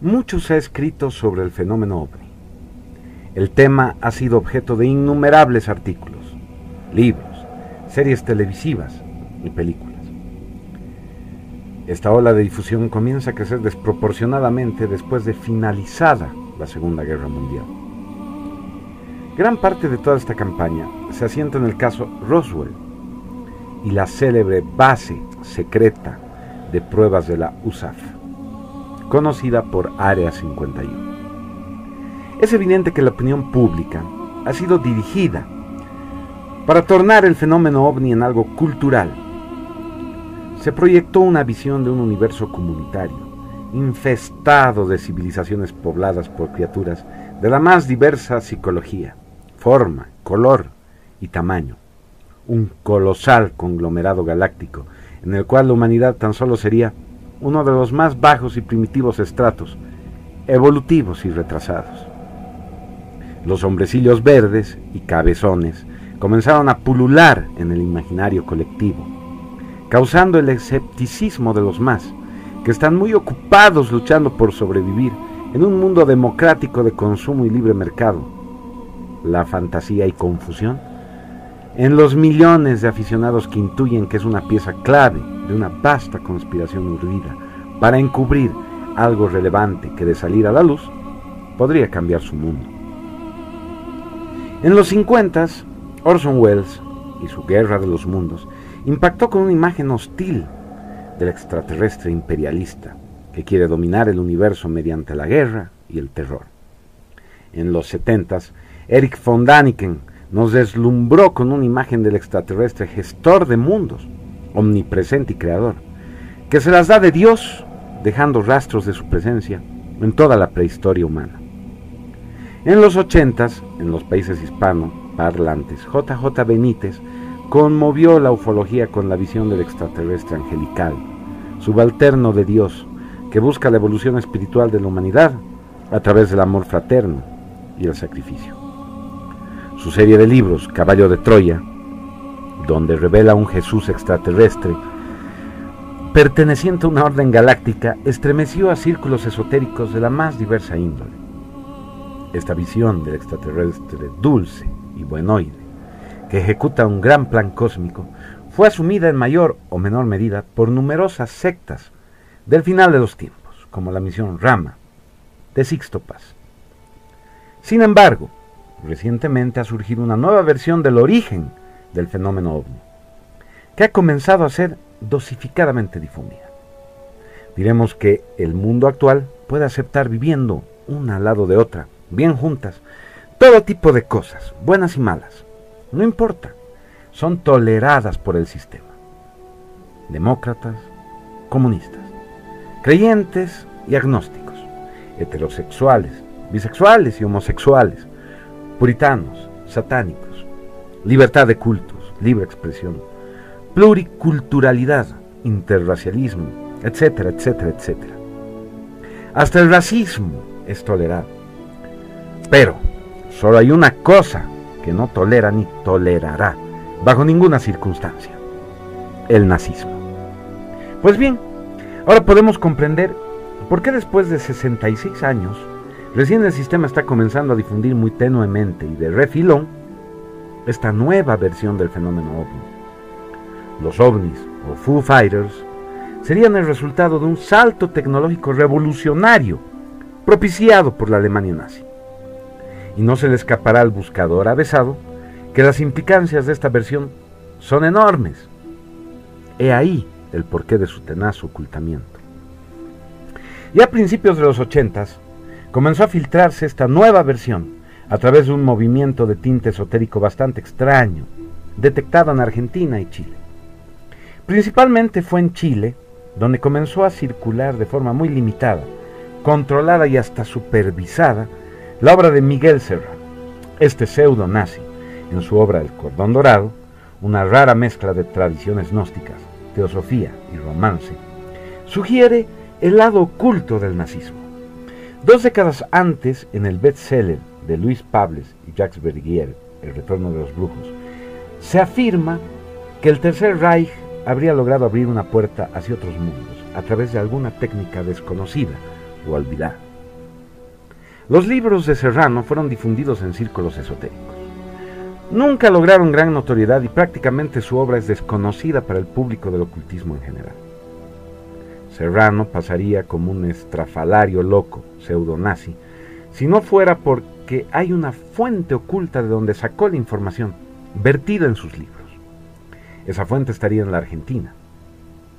Mucho se ha escrito sobre el fenómeno ovni. El tema ha sido objeto de innumerables artículos, libros, series televisivas y películas. Esta ola de difusión comienza a crecer desproporcionadamente después de finalizada la Segunda Guerra Mundial. Gran parte de toda esta campaña se asienta en el caso Roswell y la célebre base secreta de pruebas de la USAF, conocida por Área 51. Es evidente que la opinión pública ha sido dirigida para tornar el fenómeno ovni en algo cultural. Se proyectó una visión de un universo comunitario, infestado de civilizaciones pobladas por criaturas de la más diversa psicología, forma, color y tamaño. Un colosal conglomerado galáctico en el cual la humanidad tan solo sería uno de los más bajos y primitivos estratos, evolutivos y retrasados. Los hombrecillos verdes y cabezones comenzaron a pulular en el imaginario colectivo, causando el escepticismo de los más, que están muy ocupados luchando por sobrevivir en un mundo democrático de consumo y libre mercado. La fantasía y confusión en los millones de aficionados que intuyen que es una pieza clave de una vasta conspiración urdida para encubrir algo relevante que, de salir a la luz, podría cambiar su mundo. En los 50s, Orson Welles y su Guerra de los Mundos impactó con una imagen hostil del extraterrestre imperialista que quiere dominar el universo mediante la guerra y el terror. En los 70s, Erich von Däniken nos deslumbró con una imagen del extraterrestre gestor de mundos, omnipresente y creador, que se las da de Dios, dejando rastros de su presencia en toda la prehistoria humana. En los 80s, en los países hispanoparlantes, J.J. Benítez conmovió la ufología con la visión del extraterrestre angelical, subalterno de Dios, que busca la evolución espiritual de la humanidad a través del amor fraterno y el sacrificio. Su serie de libros, Caballo de Troya, donde revela un Jesús extraterrestre perteneciente a una orden galáctica, estremeció a círculos esotéricos de la más diversa índole. Esta visión del extraterrestre dulce y buenoide, que ejecuta un gran plan cósmico, fue asumida en mayor o menor medida por numerosas sectas del final de los tiempos, como la misión Rama de Sixto Paz. Sin embargo, recientemente ha surgido una nueva versión del origen del fenómeno ovni, que ha comenzado a ser dosificadamente difundida. Diremos que el mundo actual puede aceptar, viviendo una al lado de otra, bien juntas, todo tipo de cosas, buenas y malas. No importa, son toleradas por el sistema. Demócratas, comunistas, creyentes y agnósticos, heterosexuales, bisexuales y homosexuales, puritanos, satánicos, libertad de cultos, libre expresión, pluriculturalidad, interracialismo, etcétera, etcétera, etcétera. Hasta el racismo es tolerado. Pero solo hay una cosa que no tolera ni tolerará, bajo ninguna circunstancia: el nazismo. Pues bien, ahora podemos comprender por qué después de 66 años, recién el sistema está comenzando a difundir muy tenuemente y de refilón esta nueva versión del fenómeno ovni. Los ovnis, o Foo Fighters, serían el resultado de un salto tecnológico revolucionario propiciado por la Alemania nazi. Y no se le escapará al buscador avesado que las implicancias de esta versión son enormes. He ahí el porqué de su tenaz ocultamiento. Ya a principios de los 80s, comenzó a filtrarse esta nueva versión a través de un movimiento de tinte esotérico bastante extraño, detectado en Argentina y Chile. Principalmente fue en Chile donde comenzó a circular de forma muy limitada, controlada y hasta supervisada, la obra de Miguel Serra, este pseudo nazi, en su obra El Cordón Dorado, una rara mezcla de tradiciones gnósticas, teosofía y romance, sugiere el lado oculto del nazismo. 2 décadas antes, en el bestseller de Luis Pables y Jacques Vergier, El Retorno de los Brujos, se afirma que el Tercer Reich habría logrado abrir una puerta hacia otros mundos a través de alguna técnica desconocida o olvidada. Los libros de Serrano fueron difundidos en círculos esotéricos. Nunca lograron gran notoriedad y prácticamente su obra es desconocida para el público del ocultismo en general. Serrano pasaría como un estrafalario loco, pseudo-nazi, si no fuera porque hay una fuente oculta de donde sacó la información, vertida en sus libros. Esa fuente estaría en la Argentina.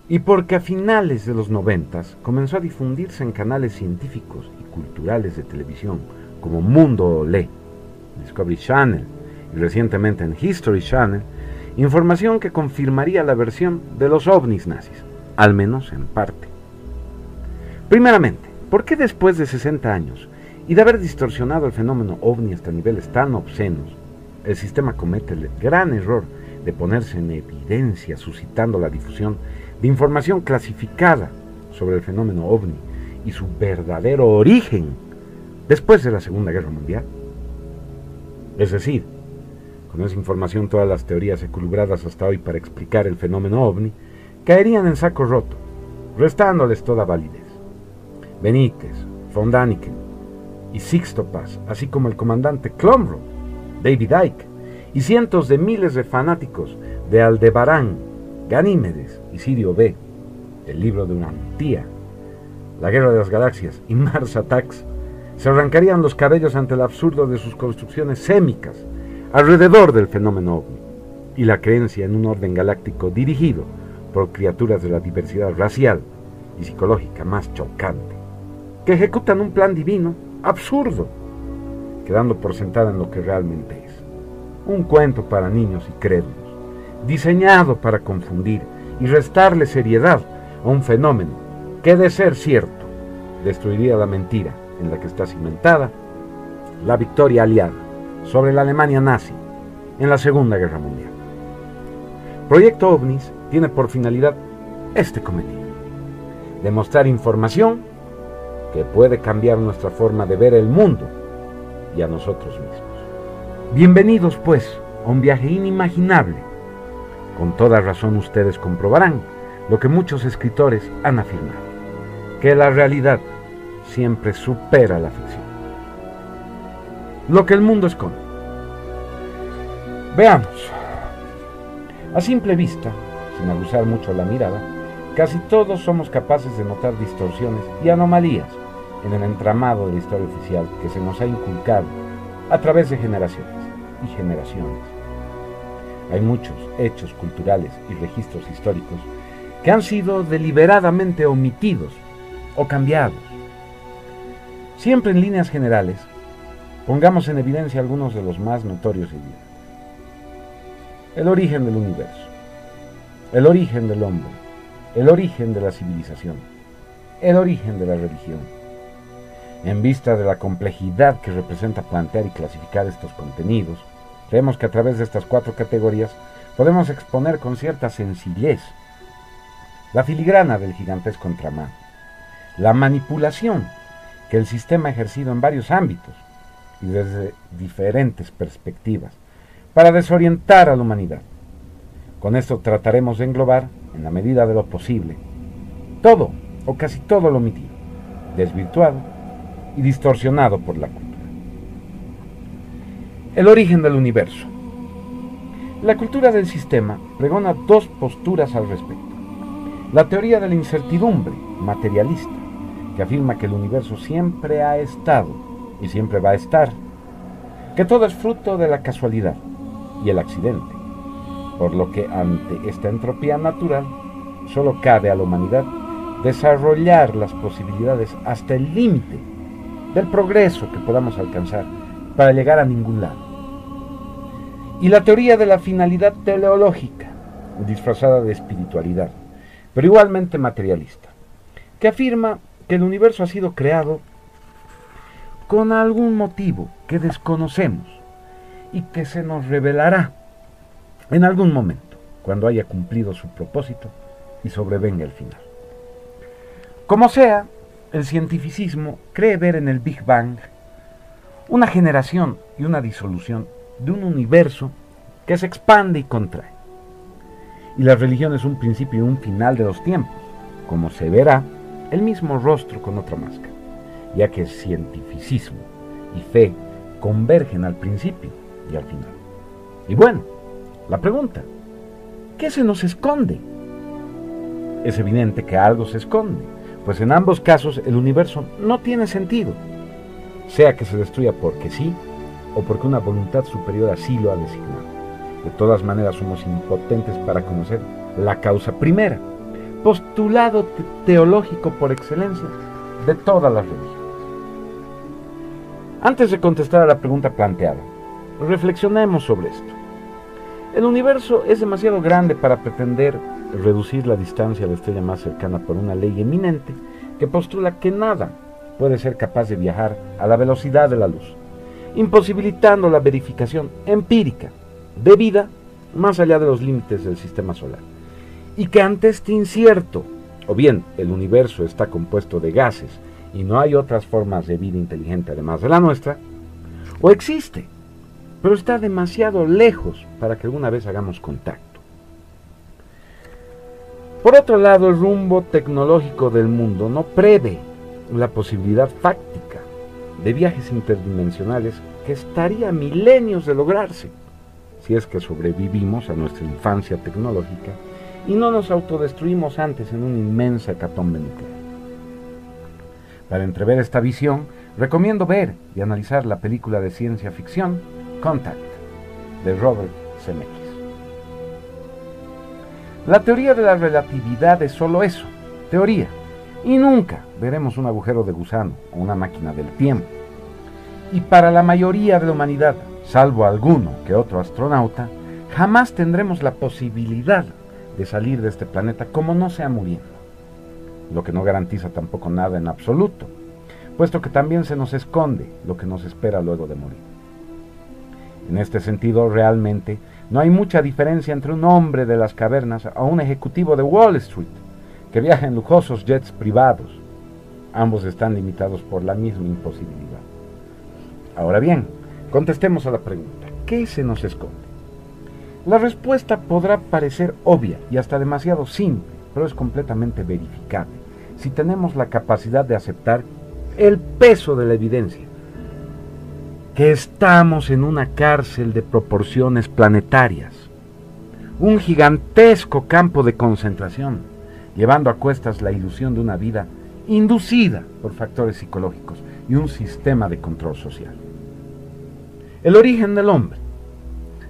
Y porque a finales de los 90 comenzó a difundirse en canales científicos y culturales de televisión como Mundo Olé, Discovery Channel y recientemente en History Channel, información que confirmaría la versión de los ovnis nazis, al menos en parte. Primeramente, ¿por qué después de 60 años y de haber distorsionado el fenómeno ovni hasta niveles tan obscenos, el sistema comete el gran error de ponerse en evidencia suscitando la difusión de información clasificada sobre el fenómeno ovni y su verdadero origen después de la Segunda Guerra Mundial? Es decir, con esa información todas las teorías equilibradas hasta hoy para explicar el fenómeno ovni caerían en saco roto, restándoles toda validez. Benítez, von Däniken y Sixto Paz, así como el comandante Klomrow, David Icke y cientos de miles de fanáticos de Aldebarán, Ganímedes y Sirio B, el libro de una tía, La Guerra de las Galaxias y Mars Attacks, se arrancarían los cabellos ante el absurdo de sus construcciones sémicas alrededor del fenómeno ovni y la creencia en un orden galáctico dirigido por criaturas de la diversidad racial y psicológica más chocante, que ejecutan un plan divino absurdo, quedando por sentada en lo que realmente es, un cuento para niños y crédulos, diseñado para confundir y restarle seriedad a un fenómeno que, de ser cierto, destruiría la mentira en la que está cimentada la victoria aliada sobre la Alemania nazi en la Segunda Guerra Mundial. Proyecto OVNIS tiene por finalidad este cometido: demostrar información que puede cambiar nuestra forma de ver el mundo y a nosotros mismos. Bienvenidos, pues, a un viaje inimaginable. Con toda razón ustedes comprobarán lo que muchos escritores han afirmado, que la realidad siempre supera la ficción. Lo que el mundo esconde. Veamos. A simple vista, sin abusar mucho la mirada, casi todos somos capaces de notar distorsiones y anomalías en el entramado de la historia oficial que se nos ha inculcado a través de generaciones y generaciones. Hay muchos hechos culturales y registros históricos que han sido deliberadamente omitidos o cambiados. Siempre en líneas generales, pongamos en evidencia algunos de los más notorios y evidentes. El origen del universo, el origen del hombre, el origen de la civilización, el origen de la religión. En vista de la complejidad que representa plantear y clasificar estos contenidos, creemos que a través de estas 4 categorías podemos exponer con cierta sencillez la filigrana del gigantesco entramado, la manipulación que el sistema ha ejercido en varios ámbitos y desde diferentes perspectivas para desorientar a la humanidad. Con esto trataremos de englobar, en la medida de lo posible, todo o casi todo lo omitido, desvirtuado y distorsionado por la cultura. El origen del universo. La cultura del sistema pregona 2 posturas al respecto. La teoría de la incertidumbre materialista, que afirma que el universo siempre ha estado y siempre va a estar, que todo es fruto de la casualidad y el accidente, por lo que ante esta entropía natural solo cabe a la humanidad desarrollar las posibilidades hasta el límite del progreso que podamos alcanzar para llegar a ningún lado. Y la teoría de la finalidad teleológica, disfrazada de espiritualidad, pero igualmente materialista, que afirma que el universo ha sido creado con algún motivo que desconocemos y que se nos revelará en algún momento, cuando haya cumplido su propósito y sobrevenga el final. Como sea, el cientificismo cree ver en el Big Bang una generación y una disolución de un universo que se expande y contrae. Y la religión es un principio y un final de los tiempos, como se verá el mismo rostro con otra máscara, ya que el cientificismo y fe convergen al principio y al final. Y bueno, la pregunta, ¿qué se nos esconde? Es evidente que algo se esconde, pues en ambos casos el universo no tiene sentido, sea que se destruya porque sí o porque una voluntad superior así lo ha designado. De todas maneras somos impotentes para conocer la causa primera, postulado teológico por excelencia de todas las religiones. Antes de contestar a la pregunta planteada, reflexionemos sobre esto. El universo es demasiado grande para pretender reducir la distancia a la estrella más cercana por una ley eminente que postula que nada puede ser capaz de viajar a la velocidad de la luz, imposibilitando la verificación empírica de vida más allá de los límites del sistema solar. Y que ante este incierto, o bien el universo está compuesto de gases y no hay otras formas de vida inteligente además de la nuestra, o existe, pero está demasiado lejos para que alguna vez hagamos contacto. Por otro lado, el rumbo tecnológico del mundo no prevé la posibilidad fáctica de viajes interdimensionales que estaría a milenios de lograrse, si es que sobrevivimos a nuestra infancia tecnológica y no nos autodestruimos antes en una inmensa hecatombe nuclear. Para entrever esta visión, recomiendo ver y analizar la película de ciencia ficción Contact, de Robert Zemeckis. La teoría de la relatividad es solo eso, teoría, y nunca veremos un agujero de gusano o una máquina del tiempo. Y para la mayoría de la humanidad, salvo alguno que otro astronauta, jamás tendremos la posibilidad de salir de este planeta como no sea muriendo, lo que no garantiza tampoco nada en absoluto, puesto que también se nos esconde lo que nos espera luego de morir. En este sentido, realmente, no hay mucha diferencia entre un hombre de las cavernas o un ejecutivo de Wall Street que viaja en lujosos jets privados. Ambos están limitados por la misma imposibilidad. Ahora bien, contestemos a la pregunta, ¿qué se nos esconde? La respuesta podrá parecer obvia y hasta demasiado simple, pero es completamente verificable si tenemos la capacidad de aceptar el peso de la evidencia, que estamos en una cárcel de proporciones planetarias, un gigantesco campo de concentración, llevando a cuestas la ilusión de una vida inducida por factores psicológicos y un sistema de control social. El origen del hombre.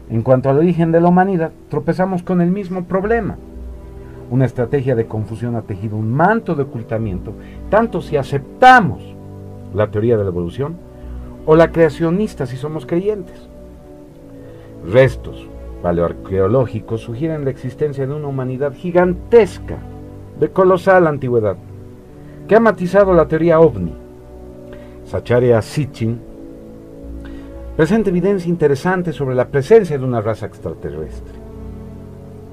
En cuanto al origen de la humanidad, tropezamos con el mismo problema. Una estrategia de confusión ha tejido un manto de ocultamiento, tanto si aceptamos la teoría de la evolución o la creacionista si somos creyentes. Restos paleoarqueológicos sugieren la existencia de una humanidad gigantesca, de colosal antigüedad, que ha matizado la teoría ovni. Sacharia Sitchin presenta evidencia interesante sobre la presencia de una raza extraterrestre,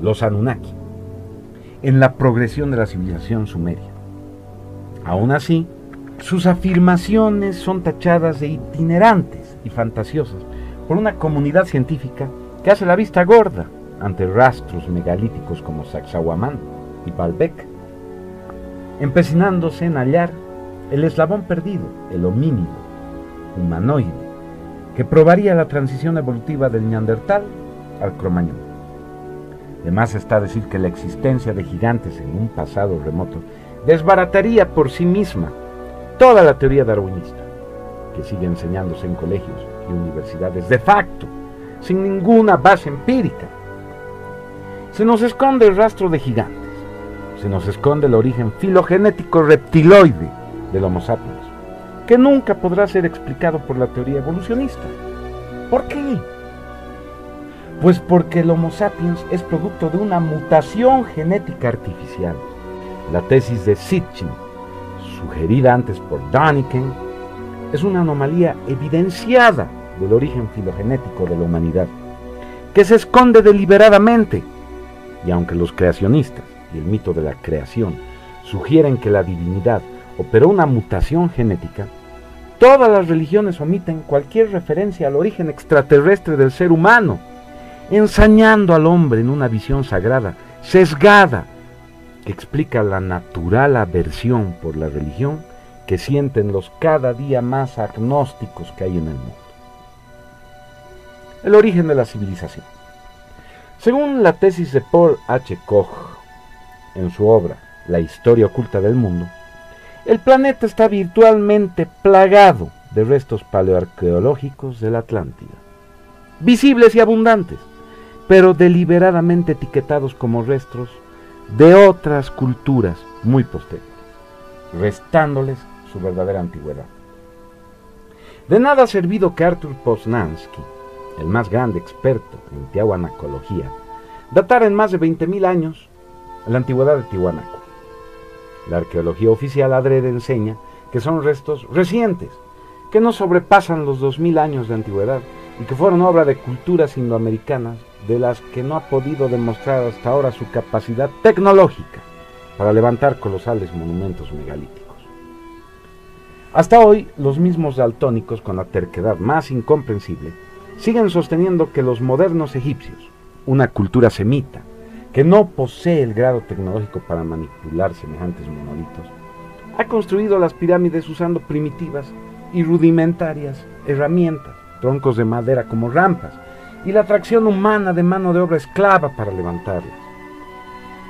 los Anunnaki, en la progresión de la civilización sumeria. Aún así, sus afirmaciones son tachadas de itinerantes y fantasiosas por una comunidad científica que hace la vista gorda ante rastros megalíticos como Sacsayhuamán y Baalbek, empecinándose en hallar el eslabón perdido, el homínido humanoide, que probaría la transición evolutiva del Neandertal al Cromañón. Además está decir que la existencia de gigantes en un pasado remoto desbarataría por sí misma toda la teoría darwinista, que sigue enseñándose en colegios y universidades de facto, sin ninguna base empírica. Se nos esconde el rastro de gigantes, se nos esconde el origen filogenético reptiloide del Homo sapiens, que nunca podrá ser explicado por la teoría evolucionista. ¿Por qué? Pues porque el Homo sapiens es producto de una mutación genética artificial. La tesis de Sitchin, sugerida antes por Däniken, es una anomalía evidenciada del origen filogenético de la humanidad, que se esconde deliberadamente. Y aunque los creacionistas y el mito de la creación sugieren que la divinidad operó una mutación genética, todas las religiones omiten cualquier referencia al origen extraterrestre del ser humano, ensañando al hombre en una visión sagrada, sesgada, que explica la natural aversión por la religión que sienten los cada día más agnósticos que hay en el mundo. El origen de la civilización. Según la tesis de Paul H. Koch, en su obra La historia oculta del mundo, el planeta está virtualmente plagado de restos paleoarqueológicos de la Atlántida, visibles y abundantes, pero deliberadamente etiquetados como restos de otras culturas muy posteriores, restándoles su verdadera antigüedad. De nada ha servido que Arthur Poznański, el más grande experto en tiahuanacología, datara en más de 20.000 años la antigüedad de Tiahuanaco. La arqueología oficial adrede enseña que son restos recientes, que no sobrepasan los 2.000 años de antigüedad y que fueron obra de culturas indoamericanas de las que no ha podido demostrar hasta ahora su capacidad tecnológica para levantar colosales monumentos megalíticos. Hasta hoy, los mismos daltónicos, con la terquedad más incomprensible, siguen sosteniendo que los modernos egipcios, una cultura semita, que no posee el grado tecnológico para manipular semejantes monolitos, ha construido las pirámides usando primitivas y rudimentarias herramientas, troncos de madera como rampas, y la tracción humana de mano de obra esclava para levantarlas.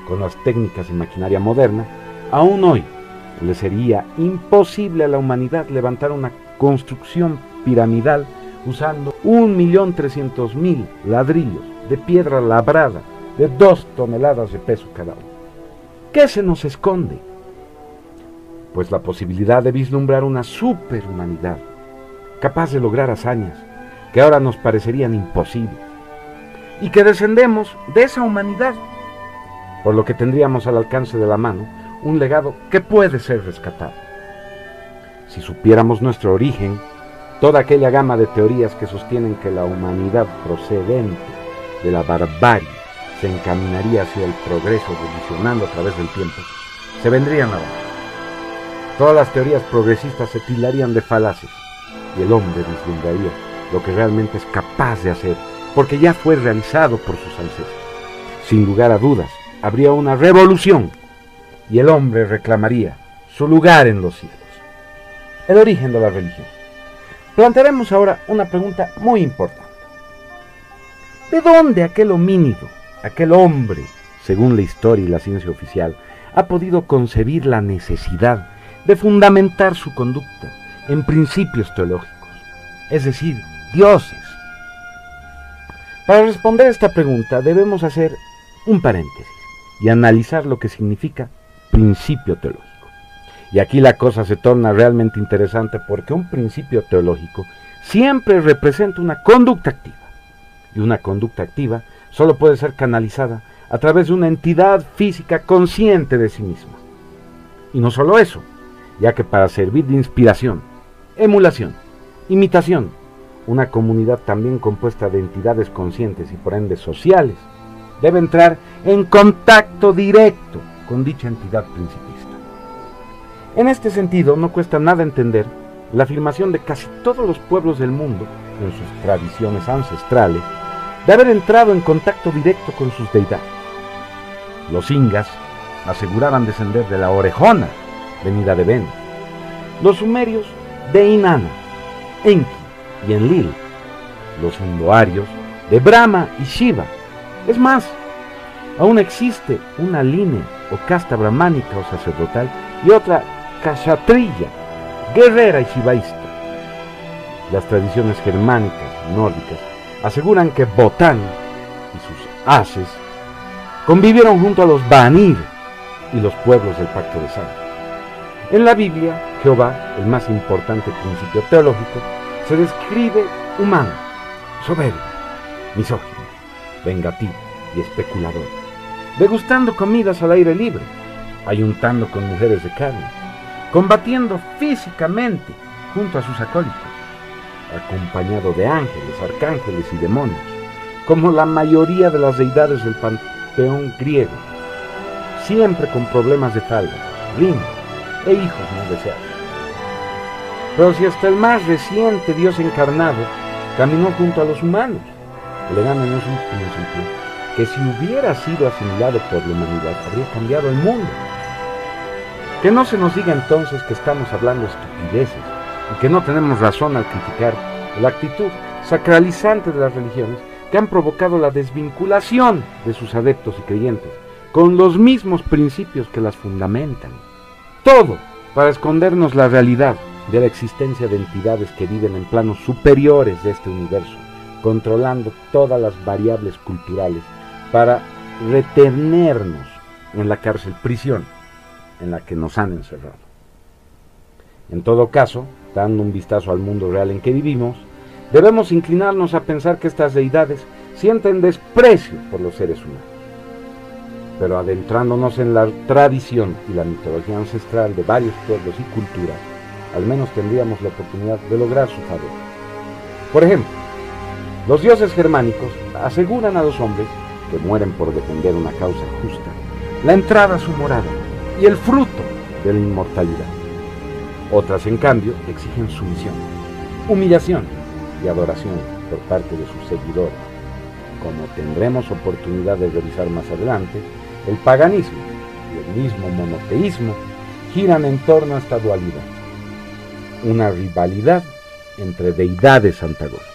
Con las técnicas y maquinaria moderna, aún hoy le sería imposible a la humanidad levantar una construcción piramidal usando 1.300.000 ladrillos de piedra labrada de 2 toneladas de peso cada uno. ¿Qué se nos esconde? Pues la posibilidad de vislumbrar una superhumanidad capaz de lograr hazañas que ahora nos parecerían imposibles, y que descendemos de esa humanidad, por lo que tendríamos al alcance de la mano un legado que puede ser rescatado. Si supiéramos nuestro origen, toda aquella gama de teorías que sostienen que la humanidad procedente de la barbarie se encaminaría hacia el progreso evolucionando a través del tiempo, se vendrían abajo. Todas las teorías progresistas se tildarían de falaces y el hombre vislumbraría lo que realmente es capaz de hacer, porque ya fue realizado por sus ancestros. Sin lugar a dudas, habría una revolución y el hombre reclamaría su lugar en los cielos. El origen de la religión. Plantearemos ahora una pregunta muy importante. ¿De dónde aquel homínido, aquel hombre, según la historia y la ciencia oficial, ha podido concebir la necesidad de fundamentar su conducta en principios teológicos, es decir, dioses? Para responder esta pregunta debemos hacer un paréntesis y analizar lo que significa principio teológico. Y aquí la cosa se torna realmente interesante, porque un principio teológico siempre representa una conducta activa, y una conducta activa solo puede ser canalizada a través de una entidad física consciente de sí misma. Y no solo eso, ya que para servir de inspiración, emulación, imitación, una comunidad también compuesta de entidades conscientes y por ende sociales debe entrar en contacto directo con dicha entidad principista. En este sentido, no cuesta nada entender la afirmación de casi todos los pueblos del mundo, en sus tradiciones ancestrales, de haber entrado en contacto directo con sus deidades. Los ingas aseguraban descender de la orejona, venida de Venus. Los sumerios de Inanna, Enki y Enlil. Los indoarios de Brahma y Shiva. Es más, aún existe una línea o casta brahmánica o sacerdotal y otra kshatriya, guerrera y shivaísta. Las tradiciones germánicas y nórdicas aseguran que Botán y sus haces convivieron junto a los Vanir y los pueblos del Pacto de Sangre. En la Biblia, Jehová, el más importante principio teológico, se describe humano, soberbio, misógino, vengativo y especulador, degustando comidas al aire libre, ayuntando con mujeres de carne, combatiendo físicamente junto a sus acólitos, acompañado de ángeles, arcángeles y demonios, como la mayoría de las deidades del panteón griego, siempre con problemas de falda, riña e hijos no deseados. Pero si hasta el más reciente Dios encarnado caminó junto a los humanos, legándonos un principio que, si hubiera sido asimilado por la humanidad, habría cambiado el mundo. Que no se nos diga entonces que estamos hablando estupideces y que no tenemos razón al criticar la actitud sacralizante de las religiones que han provocado la desvinculación de sus adeptos y creyentes con los mismos principios que las fundamentan. Todo para escondernos la realidad de la existencia de entidades que viven en planos superiores de este universo, controlando todas las variables culturales para retenernos en la cárcel prisión en la que nos han encerrado. En todo caso, dando un vistazo al mundo real en que vivimos, debemos inclinarnos a pensar que estas deidades sienten desprecio por los seres humanos. Pero adentrándonos en la tradición y la mitología ancestral de varios pueblos y culturas, al menos tendríamos la oportunidad de lograr su favor. Por ejemplo, los dioses germánicos aseguran a los hombres que mueren por defender una causa justa la entrada a su morada y el fruto de la inmortalidad. Otras, en cambio, exigen sumisión, humillación y adoración por parte de sus seguidores. Como tendremos oportunidad de revisar más adelante, el paganismo y el mismo monoteísmo giran en torno a esta dualidad, una rivalidad entre deidades antagónicas.